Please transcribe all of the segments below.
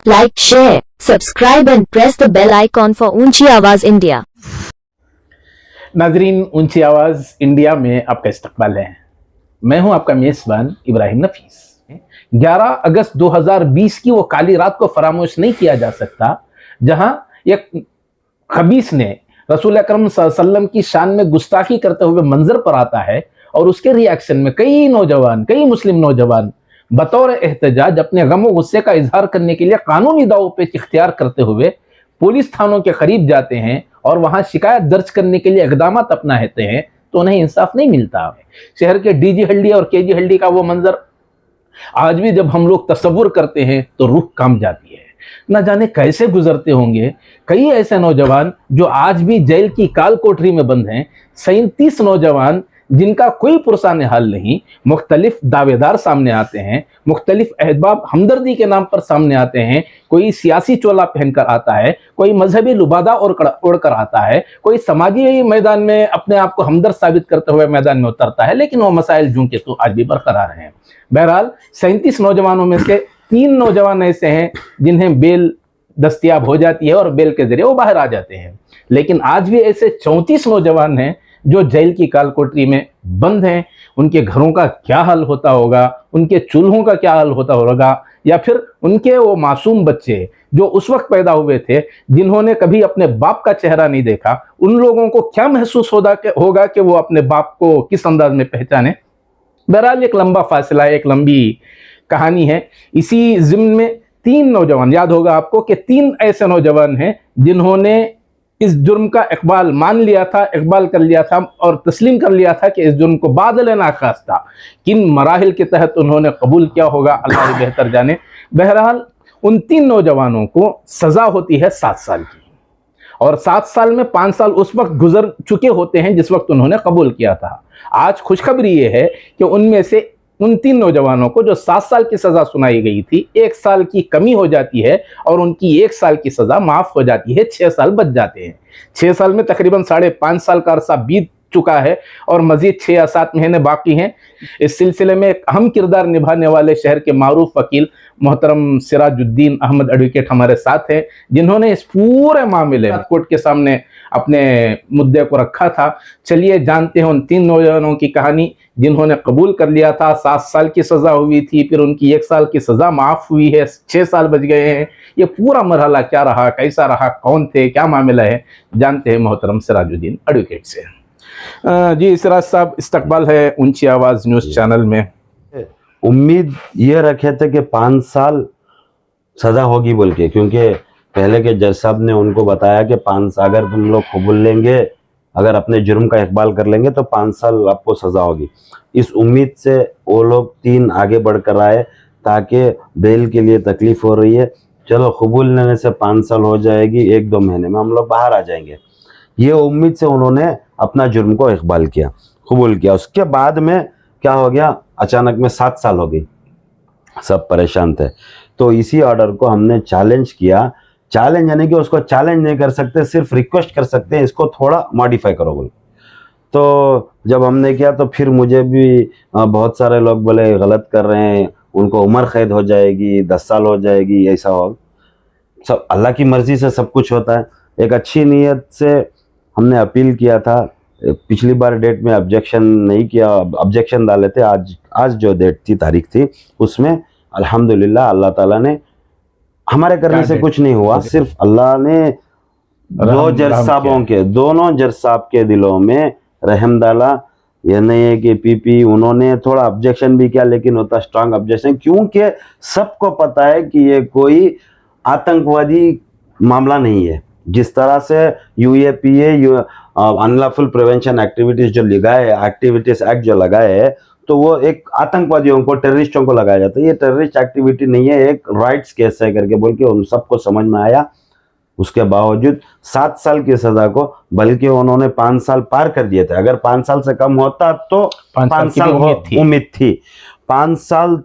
Like, share, subscribe and press the bell icon for ऊंची आवाज India. नाजरीन, ऊंची आवाज इंडिया में आपका इस्तकबाल है। मैं हूं आपका मेजबान इब्राहिम नफीस। 11 अगस्त 2020 की वो काली रात को फरामोश नहीं किया जा सकता जहां एक खबीस ने रसूल अकरम सल्लल्लाहु अलैहि वसल्लम की शान में गुस्ताखी करते हुए मंजर पर आता है और उसके रिएक्शन में कई मुस्लिम नौजवान बतौर एहतजाज अपने गम गुस्से का इजहार करने के लिए कानूनी दाव पे इख्तियार करते हुए पुलिस थानों के करीब जाते हैं और वहां शिकायत दर्ज करने के लिए इकदाम अपनाते हैं, तो उन्हें इंसाफ नहीं मिलता। शहर के डीजी हल्डी और केजी हल्डी का वो मंजर आज भी जब हम लोग तस्वुर करते हैं तो रूह कांप जाती है। न जाने कैसे गुजरते होंगे कई ऐसे नौजवान जो आज भी जेल की काल कोठरी में बंद हैं। 37 नौजवान जिनका कोई पुरसान हाल नहीं, मुख्तलिफ दावेदार सामने आते हैं, मुख्तलिफ अहबाब हमदर्दी के नाम पर सामने आते हैं। कोई सियासी चोला पहनकर आता है, कोई मजहबी लुबादा ओढ़कर आता है, कोई समाजी मैदान में अपने आप को हमदर्द साबित करते हुए मैदान में उतरता है, लेकिन वो मसाइल जूं के तो आज भी बरकरार हैं। बहरहाल 37 नौजवानों में से 3 नौजवान ऐसे हैं जिन्हें बेल दस्तियाब हो जाती है और बेल के जरिए वो बाहर आ जाते हैं, लेकिन आज भी ऐसे 34 नौजवान हैं जो जेल की काल कोठरी में बंद हैं। उनके घरों का क्या हाल होता होगा, उनके चूल्हों का क्या हाल होता होगा, या फिर उनके वो मासूम बच्चे जो उस वक्त पैदा हुए थे जिन्होंने कभी अपने बाप का चेहरा नहीं देखा, उन लोगों को क्या महसूस होगा कि वो अपने बाप को किस अंदाज में पहचाने। बहरहाल एक लंबा फासला है, एक लंबी कहानी है। इसी जिम्न में 3 नौजवान, याद होगा आपको कि 3 ऐसे नौजवान हैं जिन्होंने इस जुर्म का इकबाल मान लिया था, इकबाल कर लिया था और तस्लीम कर लिया था कि इस जुर्म को बादल नाखास्ता किन मराहिल के तहत उन्होंने कबूल किया होगा, अल्लाह ही बेहतर जाने। बहरहाल उन 3 नौजवानों को सजा होती है 7 साल की, और 7 साल में 5 साल उस वक्त गुजर चुके होते हैं जिस वक्त उन्होंने कबूल किया था। आज खुशखबरी ये है कि उनमें से उन 3 नौजवानों को जो 7 साल की सजा सुनाई गई थी, 1 साल की कमी हो जाती है और उनकी 1 साल की सजा माफ हो जाती है, 6 साल बच जाते हैं। 6 साल में तकरीबन 5.5 साल का अरसा बीत चुका है और मजीद 6 या 7 महीने बाकी हैं। इस सिलसिले में एक अहम किरदार निभाने वाले शहर के मारूफ वकील मोहतरम सिराजुद्दीन अहमद एडवोकेट हमारे साथ हैं, जिन्होंने इस पूरे मामले में कोर्ट के सामने अपने मुद्दे को रखा था। चलिए जानते हैं उन 3 नौजवानों की कहानी जिन्होंने कबूल कर लिया था। 7 साल की सजा हुई थी, फिर उनकी 1 साल की सजा माफ हुई है, 6 साल बच गए हैं। ये पूरा मरहला क्या रहा, कैसा रहा, कौन थे, क्या मामला है, जानते हैं मोहतरम सिराजुद्दीन एडवोकेट से। जी सिराज साहब, इस्तकबाल है ऊंची आवाज न्यूज चैनल में। उम्मीद ये रखे थे कि 5 साल सजा होगी बोल के, क्योंकि पहले के जज साहब ने उनको बताया कि 5 साल अगर तुम लोग कबूल लेंगे, अगर अपने जुर्म का इकबाल कर लेंगे तो 5 साल आपको सजा होगी। इस उम्मीद से वो लोग 3 आगे बढ़कर आए ताकि बेल के लिए तकलीफ हो रही है, चलो कबूल लेने से 5 साल हो जाएगी, 1-2 महीने में हम लोग बाहर आ जाएंगे। ये उम्मीद से उन्होंने अपना जुर्म को इकबाल किया, कबूल किया। उसके बाद में क्या हो गया, अचानक में 7 साल हो गई, सब परेशान थे। तो इसी ऑर्डर को हमने चैलेंज किया। चैलेंज यानी कि उसको चैलेंज नहीं कर सकते, सिर्फ रिक्वेस्ट कर सकते हैं इसको थोड़ा मॉडिफाई करो बोल। तो जब हमने किया तो फिर मुझे भी बहुत सारे लोग बोले गलत कर रहे हैं, उनको उम्र कैद हो जाएगी, 10 साल हो जाएगी, ऐसा हो। सब अल्लाह की मर्जी से सब कुछ होता है। एक अच्छी नीयत से हमने अपील किया था। पिछली बार डेट में ऑब्जेक्शन नहीं किया, ऑब्जेक्शन डाले थे। आज जो डेट थी, तारीख थी, उसमें अल्हम्दुलिल्लाह अल्लाह ताला ने, हमारे करने से कुछ नहीं हुआ, सिर्फ अल्लाह ने दोनों जज साहब के दिलों में रहम डाला। यह नहीं है कि पीपी उन्होंने थोड़ा ऑब्जेक्शन भी किया, लेकिन होता स्ट्रांग ऑब्जेक्शन, क्योंकि सबको पता है कि ये कोई आतंकवादी मामला नहीं है। जिस तरह से यूएपीए अनलॉफुल प्रिवेंशन एक्टिविटीज जो लगाए, एक्टिविटीज एक्ट जो लगाए है, तो वो एक आतंकवादियों को, टेररिस्टों को लगाया जाता है। ये टेररिस्ट एक्टिविटी नहीं है, एक राइट्स केस है करके बोल के उन सबको समझ में आया। उसके बावजूद 7 साल की सजा को, बल्कि उन्होंने 5 साल पार कर दिए थे। अगर 5 साल से कम होता तो 5 साल उम्मीद थी। 5 साल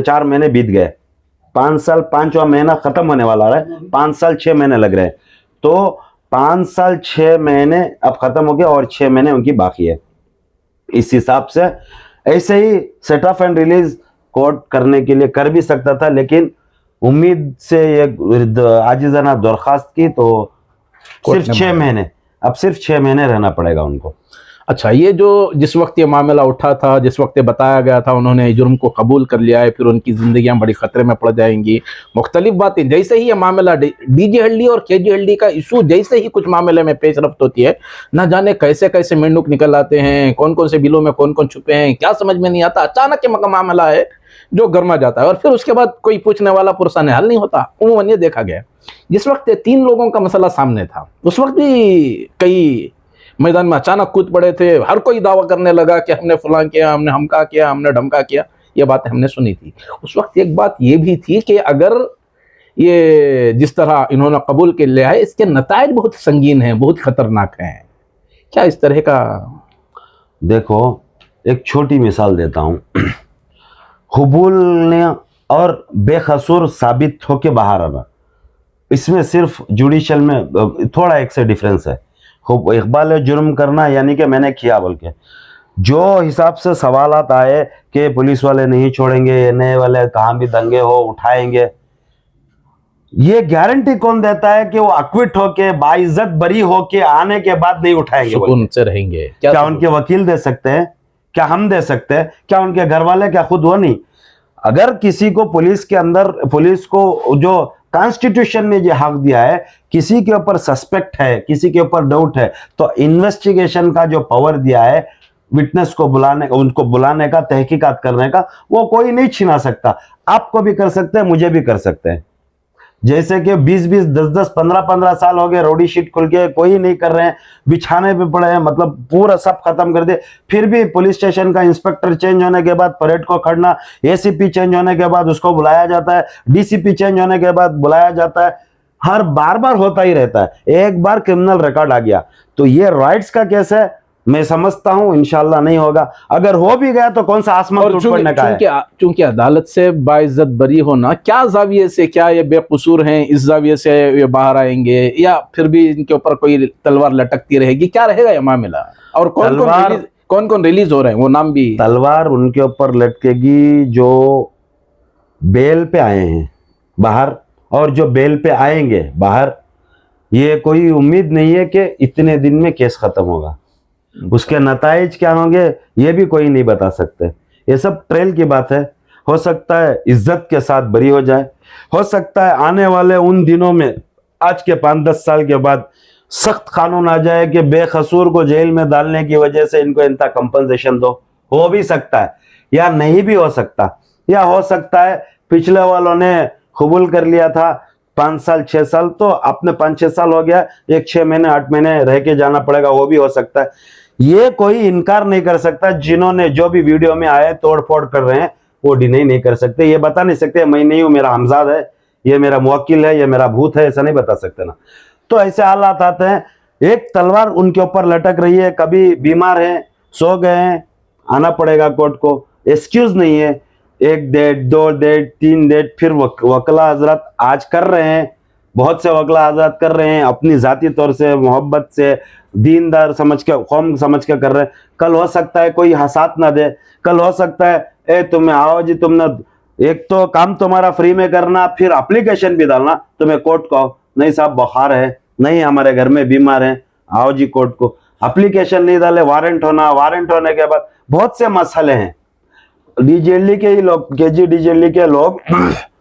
4 महीने बीत गए, 5 साल 5वां महीना खत्म होने वाला है, 5 साल 6 महीने लग रहे हैं। तो 5 साल 6 महीने अब खत्म हो गए और 6 महीने उनकी बाकी है। इस हिसाब से ऐसे ही set off and release court करने के लिए कर भी सकता था, लेकिन उम्मीद से एक आजिज़ाना दरख्वास्त की तो कोर्ट सिर्फ ने 6 महीने, अब सिर्फ 6 महीने रहना पड़ेगा उनको। अच्छा, ये जो जिस वक्त ये मामला उठा था, जिस वक्त ये बताया गया था उन्होंने जुर्म को कबूल कर लिया है, फिर उनकी जिंदगियां बड़ी खतरे में पड़ जाएंगी, मुख्तलिफ बातें, जैसे ही ये मामला डीजे हल्दी और केजी हल्दी का इशू जैसे ही कुछ मामले में पेशरफ्त होती है, ना जाने कैसे कैसे मेंढक निकल आते हैं, कौन कौन से बिलों में कौन कौन छुपे हैं, क्या समझ में नहीं आता। अचानक ये मामला है जो गर्मा जाता है और फिर उसके बाद कोई पूछने वाला पुरसान हल नहीं होता। उम्मन ये देखा गया, जिस वक्त ये 3 लोगों का मसला सामने था उस वक्त भी कई मैदान में अचानक कूद पड़े थे, हर कोई दावा करने लगा कि हमने फलां किया, हमने हमका किया, हमने ढमका किया। ये बातें हमने सुनी थी। उस वक्त एक बात ये भी थी कि अगर ये जिस तरह इन्होंने कबूल कर लिया है, इसके नतायज बहुत संगीन हैं, बहुत खतरनाक हैं। क्या इस तरह का? देखो, एक छोटी मिसाल देता हूँ। कबूलने और बेकसूर साबित होके बाहर आना, इसमें सिर्फ जुडिशल में थोड़ा एक से डिफरेंस है। खूब इकबाल जुर्म करना यानी कि मैंने किया बोल के, जो हिसाब से सवालात आए कि पुलिस वाले नहीं छोड़ेंगे, ये नए वाले कहाँ भी दंगे हो उठाएंगे, ये गारंटी कौन देता है कि वो अक्विट होके बाइज्जत बरी होके आने के बाद नहीं उठाएंगे, सुकून से रहेंगे? क्या उनके वकील दे सकते हैं? क्या हम दे सकते हैं? क्या उनके घर वाले? क्या खुद वो नहीं? अगर किसी को पुलिस के अंदर, पुलिस को जो कॉन्स्टिट्यूशन ने जो हक दिया है, किसी के ऊपर सस्पेक्ट है, किसी के ऊपर डाउट है, तो इन्वेस्टिगेशन का जो पावर दिया है, विटनेस को बुलाने, उनको बुलाने का, तहकीकात करने का, वो कोई नहीं छीना सकता। आपको भी कर सकते हैं, मुझे भी कर सकते हैं। जैसे कि 20-20, 10-10, 15-15 साल हो गए रोडी शीट खुल के, कोई नहीं कर रहे हैं, बिछाने पे पड़े हैं, मतलब पूरा सब खत्म कर दे। फिर भी पुलिस स्टेशन का इंस्पेक्टर चेंज होने के बाद परेड को खड़ना, एसीपी चेंज होने के बाद उसको बुलाया जाता है, डीसीपी चेंज होने के बाद बुलाया जाता है, हर बार होता ही रहता है। एक बार क्रिमिनल रिकॉर्ड आ गया तो ये राइट्स का केस है, मैं समझता हूं इंशाल्लाह नहीं होगा। अगर हो भी गया तो कौन सा आसमान टूट पड़ने का है। चूंकि अदालत से बाइज्जत बरी होना, क्या जाविये से, क्या ये बेकसूर हैं इस जाविये से ये बाहर आएंगे, या फिर भी इनके ऊपर कोई तलवार लटकती रहेगी? क्या रहेगा ये मामला? और कौन कौन रिलीज हो रहे हैं, वो नाम भी? तलवार उनके ऊपर लटकेगी जो बेल पे आए हैं बाहर, और जो बेल पे आएंगे बाहर, ये कोई उम्मीद नहीं है कि इतने दिन में केस खत्म होगा। उसके नताइज क्या होंगे ये भी कोई नहीं बता सकते। ये सब ट्रेल की बात है। हो सकता है इज्जत के साथ बरी हो जाए, हो सकता है आने वाले उन दिनों में, आज के 5-10 साल के बाद सख्त कानून आ जाए कि बेकसूर को जेल में डालने की वजह से इनको इतना कंपनसेशन दो। हो भी सकता है या नहीं भी हो सकता, या हो सकता है पिछले वालों ने कबूल कर लिया था 5 साल 6 साल, तो अपने 5-6 साल हो गया, एक 6 महीने 8 महीने रह के जाना पड़ेगा, वो भी हो सकता है। ये कोई इनकार नहीं कर सकता। जिन्होंने जो भी वीडियो में आए तोड़ फोड़ कर रहे हैं वो डिनाई नहीं कर सकते, ये बता नहीं सकते मैं नहीं हूं, मेरा हमजाद है, ये मेरा मुवक्किल है, ये मेरा भूत है, ऐसा नहीं बता सकते ना। तो ऐसे हालात आते हैं। एक तलवार उनके ऊपर लटक रही है, कभी बीमार है, सो गए हैं, आना पड़ेगा कोर्ट को, एक्सक्यूज नहीं है। 1 डेट 2 डेट 3 डेट, फिर वकला हजरत आज कर रहे हैं, बहुत से वकला हजरत कर रहे हैं, अपनी जाती तौर से मोहब्बत से दीनदार समझ के, कौम समझ के कर रहे हैं। कल हो सकता है कोई हसात ना दे, कल हो सकता है ए तुम्हें आओ जी, तुमने एक तो काम तुम्हारा फ्री में करना, फिर एप्लीकेशन भी डालना, तुम्हें कोर्ट को नहीं साहब बुखार है, नहीं हमारे घर में बीमार है, आओ जी कोर्ट को। एप्लीकेशन नहीं डाले, वारंट होना, वारंट होने के बाद बहुत से मसले हैं। डीजेएलडी के ही लोग, केजी डीजेएलडी के लोग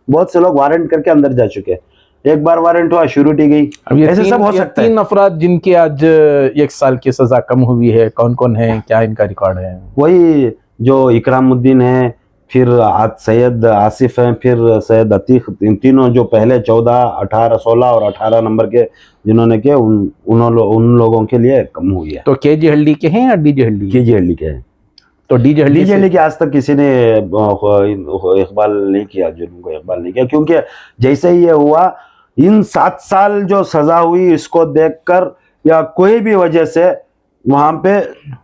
बहुत से लोग वारंट करके अंदर जा चुके हैं। एक बार वारंट हुआ, शुरूटी गई, ऐसे सब हो सकता है। 3 अफराद जिनकी आज 1 साल की सजा कम हुई है, कौन कौन है, क्या इनका रिकॉर्ड है? वही जो इकरामुद्दीन है, फिर सैयद आसिफ हैं, फिर सैयद अतीक, तीनों जो पहले 14, 18, 16 और 18 नंबर के जिन्होंने किए, उन लोगों के लिए कम हुई है। तो केजी हल्दी के हैं या डीजे हल्दी? केजी हल्दी के हैं। तो डीजे हल्दी के आज तक किसी ने इकबाल नहीं किया, जुर्म को इकबाल नहीं किया, क्योंकि जैसे ही ये हुआ, इन 7 साल जो सजा हुई इसको देखकर या कोई भी वजह से वहां पे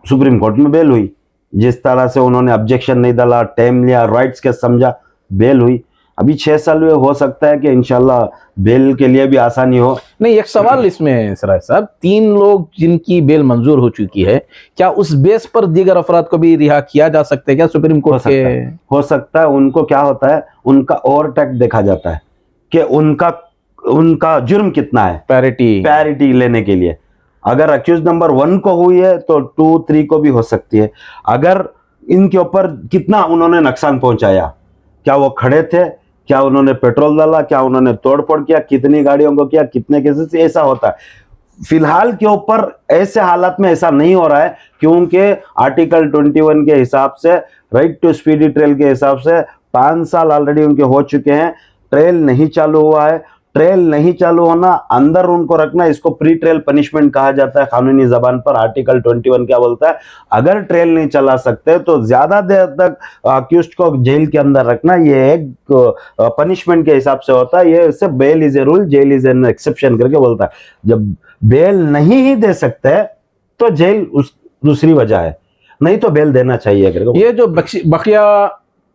सुप्रीम कोर्ट में बेल हुई, जिस तरह से उन्होंने ऑब्जेक्शन नहीं डाला, टाइम लिया, राइट्स के समझा, बेल हुई। अभी 6 साल में हो सकता है कि इंशाल्लाह बेल के लिए भी आसानी हो। नहीं, एक सवाल इसमें सिराज साहब, 3 लोग जिनकी बेल मंजूर हो चुकी है, क्या उस बेस पर दीगर अफराद को भी रिहा किया जा सकता है क्या सुप्रीम कोर्ट के? हो सकता है। उनको क्या होता है, उनका ओवरटेक देखा जाता है कि उनका जुर्म कितना है, पैरिटी लेने के लिए। अगर अक्यूज नंबर 1 को हुई है तो 2, 3 को भी हो सकती है। अगर इनके ऊपर कितना उन्होंने नुकसान पहुंचाया, क्या वो खड़े थे, क्या उन्होंने पेट्रोल डाला, क्या उन्होंने तोड़फोड़ किया, कितनी गाड़ियों को किया, कितने केसेस, ऐसा होता है। फिलहाल के ऊपर ऐसे हालात में ऐसा नहीं हो रहा है, क्योंकि आर्टिकल 21 के हिसाब से, राइट टू स्पीडी ट्रायल के हिसाब से 5 साल ऑलरेडी उनके हो चुके हैं, ट्रायल नहीं चालू हुआ है। ट्रायल नहीं चालू होना, अंदर उनको रखना, इसको प्री ट्रायल पनिशमेंट कहा जाता है कानूनी जबान पर। आर्टिकल 21 क्या बोलता है, अगर ट्रायल नहीं चला सकते तो ज्यादा देर तक अक्यूज्ड को जेल के अंदर रखना, ये एक पनिशमेंट के हिसाब से होता है। ये इससे bail is a rule, jail is an exception करके बोलता है। जब बेल नहीं ही दे सकते तो जेल दूसरी वजह है, नहीं तो बेल देना चाहिए करके। ये जो बकिया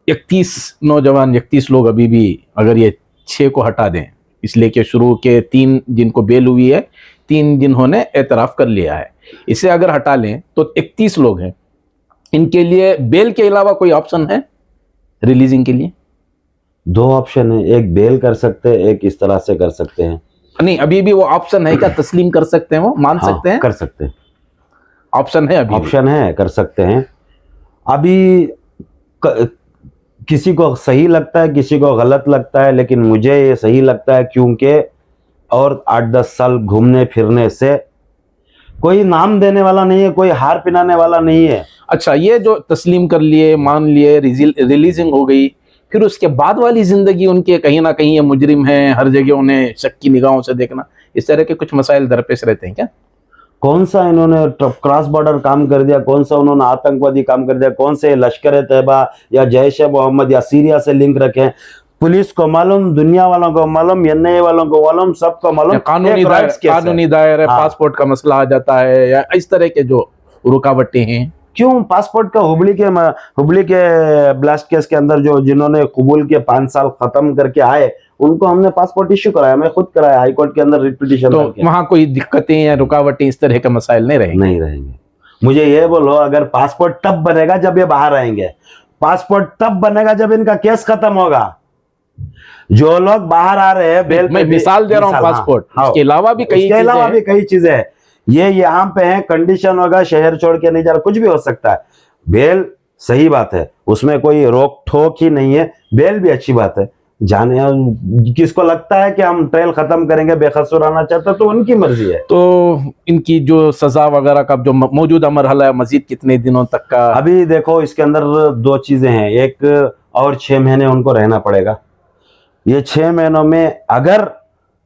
31 नौजवान, 31 लोग अभी भी, अगर ये 6 को हटा दें, इसलिए कि शुरू के 3 जिनको बेल हुई है, 3 जिन्होंने एतराफ कर लिया है, इसे अगर हटा लें तो 31 लोग हैं। इनके लिए बेल के अलावा कोई ऑप्शन है रिलीजिंग के लिए? 2 ऑप्शन है, एक बेल कर सकते हैं, एक इस तरह से कर सकते हैं। नहीं, अभी भी वो ऑप्शन है क्या? तस्लीम कर सकते हैं, वो मान सकते हैं? कर सकते हैं, ऑप्शन है, अभी ऑप्शन है, कर सकते हैं। अभी किसी को सही लगता है, किसी को गलत लगता है, लेकिन मुझे ये सही लगता है, क्योंकि और 8-10 साल घूमने फिरने से कोई नाम देने वाला नहीं है, कोई हार पिनाने वाला नहीं है। अच्छा, ये जो तस्लीम कर लिए, मान लिए, रिलीजिंग हो गई, फिर उसके बाद वाली जिंदगी उनके कहीं ना कहीं ये मुजरिम हैं, हर जगह उन्हें शक की निगाहों से देखना, इस तरह के कुछ मसाइल दरपेश रहते हैं क्या? कौन सा इन्होंने क्रॉस बॉर्डर काम कर दिया, कौन सा उन्होंने आतंकवादी काम कर दिया, कौन से लश्कर तैयबा या जैश मोहम्मद या सीरिया से लिंक रखे, पुलिस को मालूम, दुनिया वालों को मालूम, एनआईए वालों को मालूम, सबको मालूम। कानूनी दायरे, पासपोर्ट का मसला आ जाता है, या इस तरह के जो रुकावटें हैं। क्यों पासपोर्ट का हुबली के ब्लास्ट केस के अंदर जो जिन्होंने कबूल के 5 साल खत्म करके आए, उनको हमने पासपोर्ट इश्यू कराया, मैं खुद कराया हाई कोर्ट के अंदर रिट पिटीशन। तो वहां कोई दिक्कतें या रुकावटें इस तरह के मसाइल नहीं रहेंगे? मुझे ये बोलो, अगर पासपोर्ट तब बनेगा जब ये बाहर आएंगे, पासपोर्ट तब बनेगा जब इनका केस खत्म होगा। जो लोग बाहर आ रहे हैं बेल, मैं मिसाल दे रहा हूँ पासपोर्ट, इसके अलावा भी कई चीजें हैं। ये यहाँ पे है, कंडीशन होगा, शहर छोड़ के नहीं जा रहा, कुछ भी हो सकता है। बेल सही बात है, उसमें कोई रोक ठोक ही नहीं है, बेल भी अच्छी बात है। जाने किसको लगता है कि हम ट्रायल खत्म करेंगे, बेकसूर आना चाहते तो उनकी मर्जी है। तो इनकी जो सजा वगैरह का जो मौजूदा मरहला है, मजीद कितने दिनों तक का? अभी देखो, इसके अंदर 2 चीजें हैं। एक, और 6 महीने उनको रहना पड़ेगा। ये 6 महीनों में अगर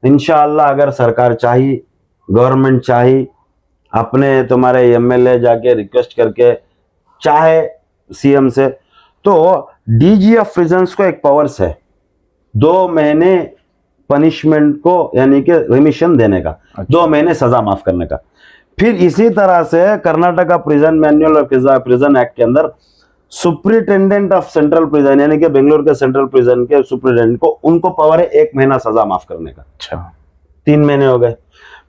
इंशाअल्लाह, अगर सरकार चाहिए, गवर्नमेंट चाहिए, अपने तुम्हारे एमएलए जाके रिक्वेस्ट करके चाहे सीएम से, तो डीजी ऑफ प्रिजन्स को एक पावर्स है 2 महीने पनिशमेंट को, यानी कि रिमिशन देने का, 2 महीने सजा माफ करने का। फिर इसी तरह से कर्नाटका प्रिजन मैनुअल और प्रिजन एक्ट के अंदर सुप्रिटेंडेंट ऑफ सेंट्रल प्रिजन, यानी कि बेंगलुरु के सेंट्रल प्रिजन के सुप्रिटेंडेंट को, उनको पावर है 1 महीना सजा माफ करने का। अच्छा, 3 महीने हो गए।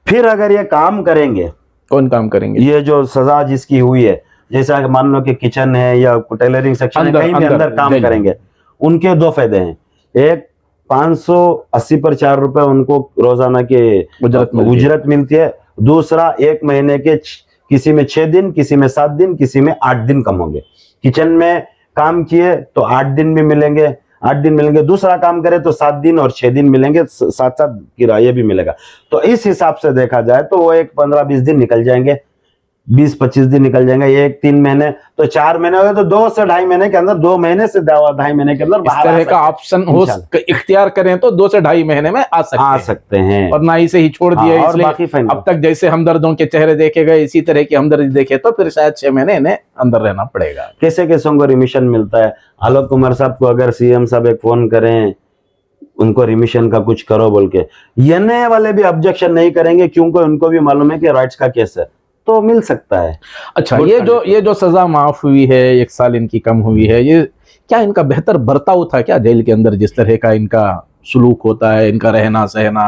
फिर अगर ये काम करेंगे, कौन काम करेंगे? ये जो सजा जिसकी हुई है, जैसा मान लो कि किचन है या टेलरिंग सेक्शन है, कहीं भी अंदर काम करेंगे, उनके 2 फायदे हैं। एक, 580 पर 4 रुपए उनको रोजाना के उजरत मिलती है। दूसरा, 1 महीने के किसी में 6 दिन, किसी में 7 दिन, किसी में 8 दिन कम होंगे। किचन में काम किए तो 8 दिन भी मिलेंगे, 8 दिन मिलेंगे। दूसरा काम करे तो 7 दिन और 6 दिन मिलेंगे, साथ साथ किराया भी मिलेगा। तो इस हिसाब से देखा जाए तो वो एक 15-20 दिन निकल जाएंगे, 20-25 दिन निकल जाएंगे। एक 3 महीने तो 4 महीने हो गए, तो 2 से 2.5 महीने के अंदर, 2 महीने से 2.5 महीने के अंदर इस तरह का ऑप्शन हो, इख्तियार करें तो 2 से 2.5 महीने में आ सकते हैं। और ना इसे ही छोड़ दिया, इसलिए अब तक जैसे हमदर्दों के चेहरे देखे गए, इसी तरह की हमदर्दी देखे तो फिर शायद 6 महीने इन्हें अंदर रहना पड़ेगा। कैसे कैसे को रिमिशन मिलता है। आलोक कुमार साहब को अगर सीएम साहब एक फोन करें, उनको रिमिशन का कुछ करो बोल के, एनआईए वाले भी ऑब्जेक्शन नहीं करेंगे, क्योंकि उनको भी मालूम है कि राइट्स का केस है, तो मिल सकता है। अच्छा, ये जो सजा माफ हुई है, 1 साल इनकी कम हुई है, ये क्या इनका बेहतर बर्ताव था क्या जेल के अंदर? जिस तरह का इनका सुलूक होता है, इनका रहना सहना,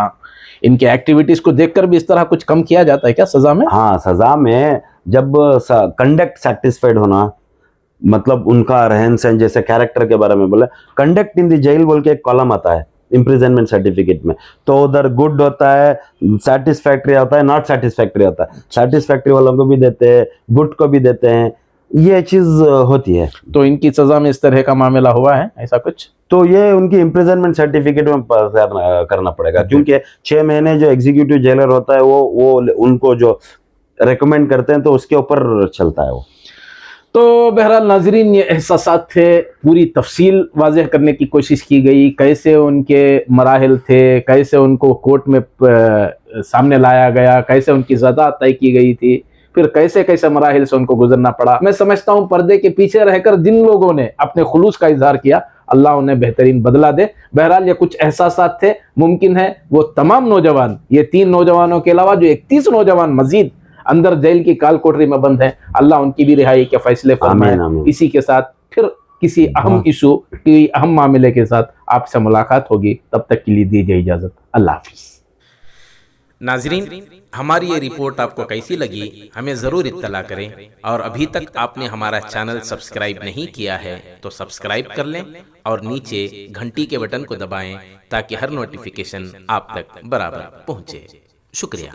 इनके एक्टिविटीज को देखकर भी इस तरह कुछ कम किया जाता है क्या सजा में? हाँ, सजा में जब कंडक्ट सेटिस्फाइड होना, मतलब उनका रहन सहन, जैसे कैरेक्टर के बारे में बोले, कंडक्ट इन द जेल बोल के एक कॉलम आता है इम्प्रिजनमेंट सर्टिफिकेट में, तो उधर गुड होता है, सेटिस्फैक्ट्री होता है, नॉट सेटिस्फैक्ट्री होता है। सेटिस्फैक्ट्री वालों को भी देते हैं, गुड को भी देते हैं, ये चीज होती है। तो इनकी सजा में इस तरह का मामला हुआ है ऐसा कुछ? तो ये उनकी इम्प्रिजनमेंट सर्टिफिकेट में करना पड़ेगा, क्योंकि 6 महीने जो एग्जीक्यूटिव जेलर होता है वो उनको जो रेकमेंड करते हैं तो उसके ऊपर चलता है वो। तो बहरहाल नाजरीन, ये एहसासात थे, पूरी तफसील वाज़ेह करने की कोशिश की गई, कैसे उनके मराहिल थे, कैसे उनको कोर्ट में सामने लाया गया, कैसे उनकी सज़ा तय की गई थी, फिर कैसे कैसे मराहिल से उनको गुजरना पड़ा। मैं समझता हूँ पर्दे के पीछे रहकर जिन लोगों ने अपने खुलूस का इजहार किया, अल्लाह उन्हें बेहतरीन बदला दे। बहरहाल ये कुछ एहसासात थे, मुमकिन है वो तमाम नौजवान, ये 3 नौजवानों के अलावा जो 31 नौजवान मजीद अंदर जेल की काल कोठरी में बंद हैं, अल्लाह उनकी भी रिहाई के फैसले फरमाए। इसी के साथ फिर किसी अहम इशू की अहम मामले के साथ आपसे मुलाकात होगी, तब तक के लिए दीजिए इजाजत। अल्लाह हाफिज। नाजरीन, हमारी ये रिपोर्ट आपको कैसी लगी हमें ज़रूर इत्तला करें, और अभी तक आपने हमारा चैनल सब्सक्राइब नहीं किया है तो सब्सक्राइब कर लें और नीचे घंटी के बटन को दबाएं ताकि हर नोटिफिकेशन आप तक बराबर पहुंचे। शुक्रिया।